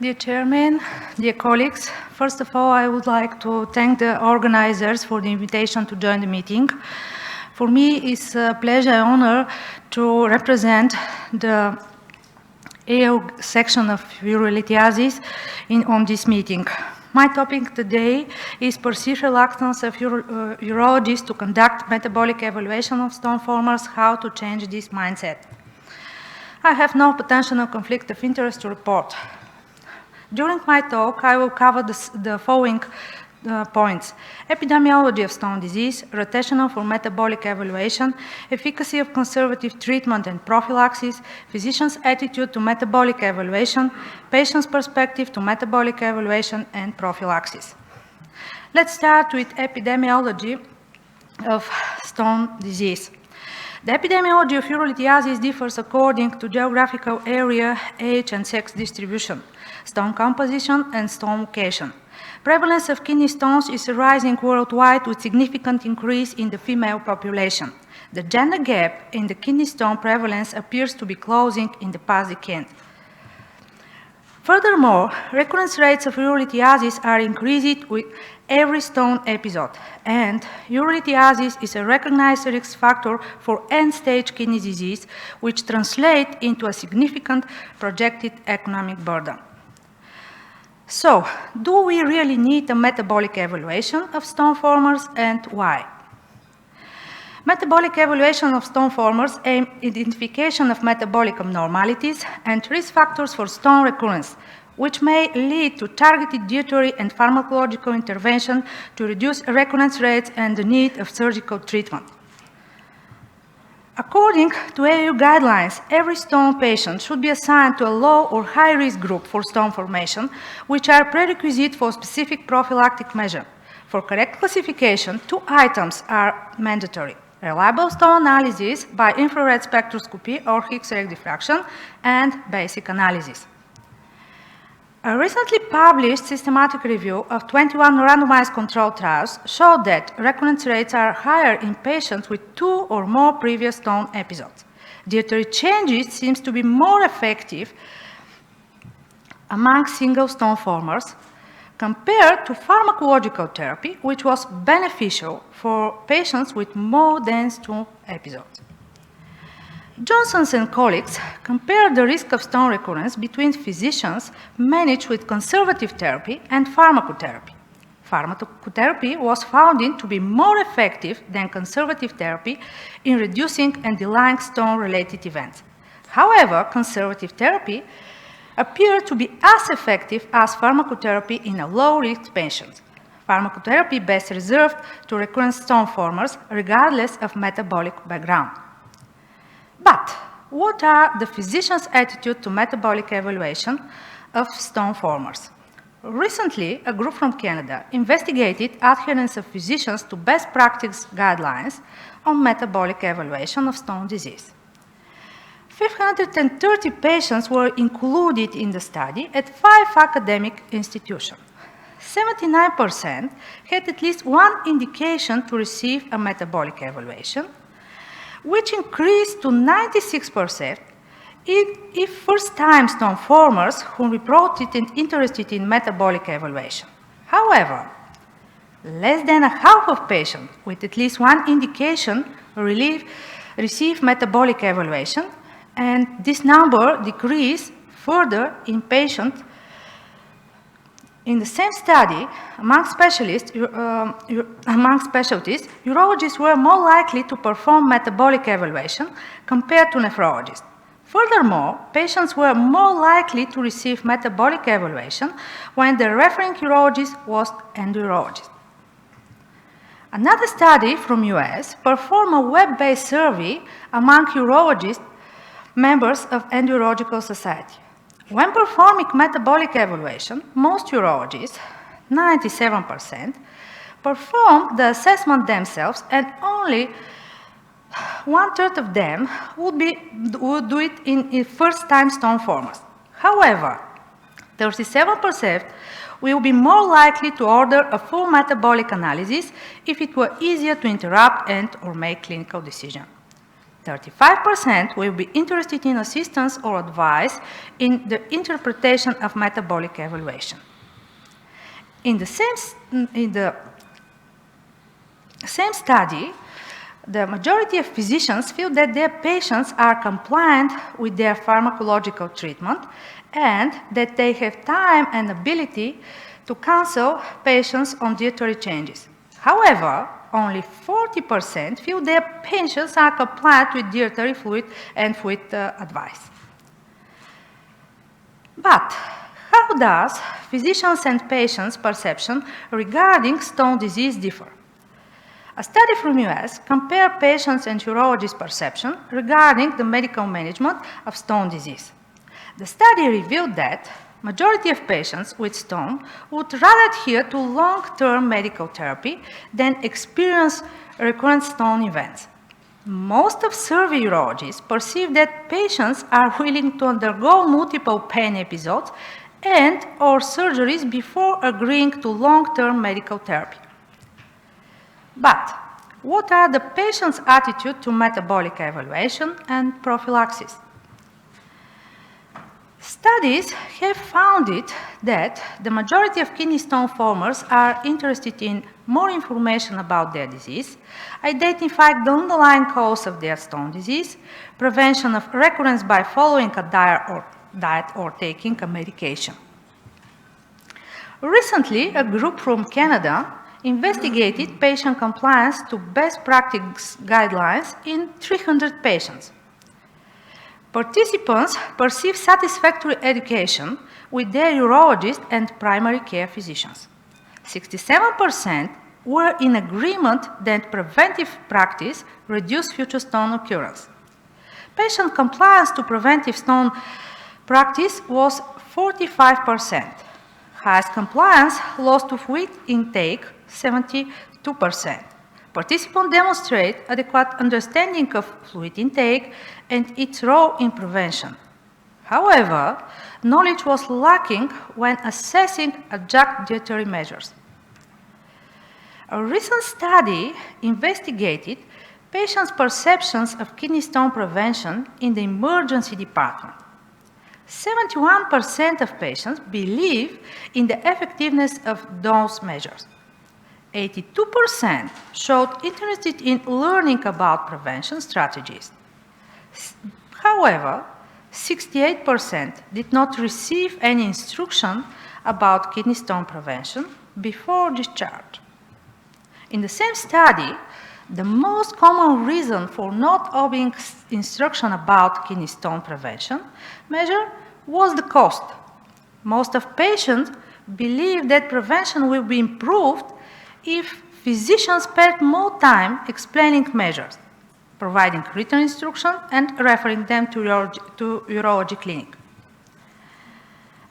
Dear Chairman, dear colleagues, first of all, I would like to thank the organizers for the invitation to join the meeting. For me, it's a pleasure and honor to represent the AO section of urolithiasis on this meeting. My topic today is perceived reluctance of urologists to conduct metabolic evaluation of stone formers, how to change this mindset. I have no potential conflict of interest to report. During my talk, I will cover the following points: epidemiology of stone disease, rationale for metabolic evaluation, efficacy of conservative treatment and prophylaxis, physicians' attitude to metabolic evaluation, patients' perspective to metabolic evaluation and prophylaxis. Let's start with epidemiology of stone disease. The epidemiology of urolithiasis differs according to geographical area, age, and sex distribution, stone composition, and stone location. Prevalence of kidney stones is rising worldwide with significant increase in the female population. The gender gap in the kidney stone prevalence appears to be closing in the past decade. Furthermore, recurrence rates of urolithiasis are increasing with every stone episode, and urolithiasis is a recognized risk factor for end-stage kidney disease, which translates into a significant projected economic burden. So, do we really need a metabolic evaluation of stone formers, and why? Metabolic evaluation of stone formers aims at identification of metabolic abnormalities and risk factors for stone recurrence, which may lead to targeted dietary and pharmacological intervention to reduce recurrence rates and the need of surgical treatment. According to EU guidelines, every stone patient should be assigned to a low or high risk group for stone formation, which are prerequisite for specific prophylactic measure. For correct classification, two items are mandatory: reliable stone analysis by infrared spectroscopy or X-ray diffraction, and basic analysis. A recently published systematic review of 21 randomized controlled trials showed that recurrence rates are higher in patients with 2 or more previous stone episodes. Dietary changes seem to be more effective among single stone formers compared to pharmacological therapy, which was beneficial for patients with more than 2 episodes. Johnson and colleagues compared the risk of stone recurrence between physicians managed with conservative therapy and pharmacotherapy. Pharmacotherapy was found to be more effective than conservative therapy in reducing underlying stone-related events. However, conservative therapy appeared to be as effective as pharmacotherapy in a low-risk patient. Pharmacotherapy best reserved to recurrent stone formers regardless of metabolic background. But what are the physicians' attitude to metabolic evaluation of stone formers? Recently, a group from Canada investigated adherence of physicians to best practice guidelines on metabolic evaluation of stone disease. 530 patients were included in the study at 5 academic institutions. 79% had at least one indication to receive a metabolic evaluation, which increased to 96% if first-time stone formers who reported interested in metabolic evaluation. However, less than a half of patients with at least one indication receive metabolic evaluation, and this number decreased further in patients. In the same study, among specialties, urologists were more likely to perform metabolic evaluation compared to nephrologists. Furthermore, patients were more likely to receive metabolic evaluation when the referring urologist was an urologist. Another study from US performed a web-based survey among urologists, members of Endourological Society. When performing metabolic evaluation, most urologists, 97%, performed the assessment themselves, and only 1/3 of them would do it in first-time stone formers. However, 37% will be more likely to order a full metabolic analysis if it were easier to interrupt and/or make clinical decisions. 35% will be interested in assistance or advice in the interpretation of metabolic evaluation. In the same study, the majority of physicians feel that their patients are compliant with their pharmacological treatment and that they have time and ability to counsel patients on dietary changes. However, only 40% feel their patients are compliant with dietary fluid and fluid advice. But how does physicians' and patients' perception regarding stone disease differ? A study from US compared patients' and urologists' perception regarding the medical management of stone disease. The study revealed that majority of patients with stone would rather adhere to long-term medical therapy than experience recurrent stone events. Most of surveyed urologists perceive that patients are willing to undergo multiple pain episodes and or surgeries before agreeing to long-term medical therapy. But what are the patient's attitude to metabolic evaluation and prophylaxis? Studies have found it that the majority of kidney stone formers are interested in more information about their disease, identifying the underlying cause of their stone disease, prevention of recurrence by following a diet or taking a medication. Recently, a group from Canada investigated patient compliance to best practice guidelines in 300 patients. Participants perceived satisfactory education with their urologist and primary care physicians. 67% were in agreement that preventive practice reduced future stone occurrence. Patient compliance to preventive stone practice was 45%. Highest compliance loss to fluid intake, 72%. Participants demonstrate adequate understanding of fluid intake and its role in prevention. However, knowledge was lacking when assessing adjunct dietary measures. A recent study investigated patients' perceptions of kidney stone prevention in the emergency department. 71% of patients believe in the effectiveness of those measures. 82% showed interest in learning about prevention strategies. However, 68% did not receive any instruction about kidney stone prevention before discharge. In the same study, the most common reason for not obeying instruction about kidney stone prevention measure was the cost. Most of patients believe that prevention will be improved if physicians spend more time explaining measures, providing written instruction, and referring them to urology clinic.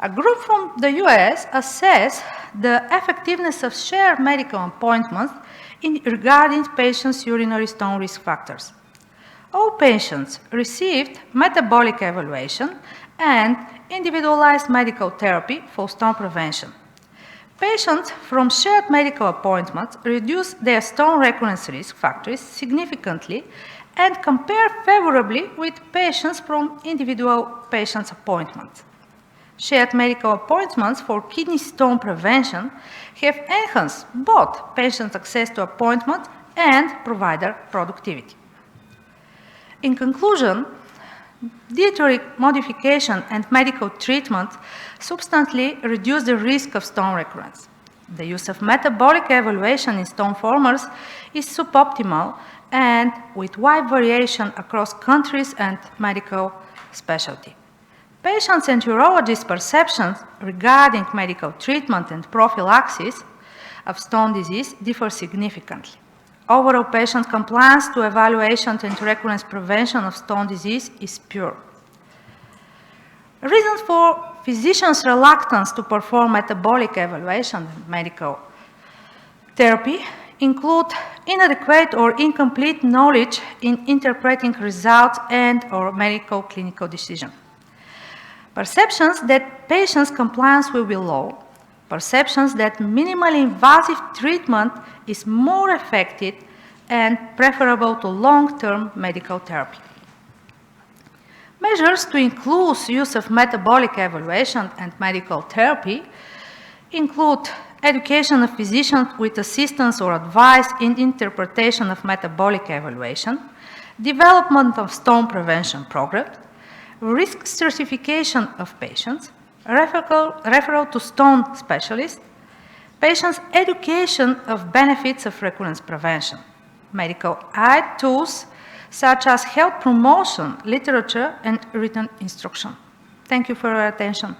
A group from the US assessed the effectiveness of shared medical appointments regarding patients' urinary stone risk factors. All patients received metabolic evaluation and individualized medical therapy for stone prevention. Patients from shared medical appointments reduced their stone recurrence risk factors significantly and compare favorably with patients from individual patients' appointments. Shared medical appointments for kidney stone prevention have enhanced both patients' access to appointments and provider productivity. In conclusion, dietary modification and medical treatment substantially reduce the risk of stone recurrence. The use of metabolic evaluation in stone formers is suboptimal and with wide variation across countries and medical specialty. Patients' and urologists' perceptions regarding medical treatment and prophylaxis of stone disease differ significantly. Overall patient compliance to evaluation and recurrence prevention of stone disease is poor. Reasons for physicians' reluctance to perform metabolic evaluation and medical therapy include inadequate or incomplete knowledge in interpreting results and/or medical clinical decisions. Perceptions that patients' compliance will be low, perceptions that minimally invasive treatment is more effective and preferable to long-term medical therapy. Measures to include use of metabolic evaluation and medical therapy include education of physicians with assistance or advice in interpretation of metabolic evaluation, development of stone prevention programs, risk stratification of patients, referral to stone specialists, patients' education of benefits of recurrence prevention, medical aid tools such as health promotion, literature, and written instruction. Thank you for your attention.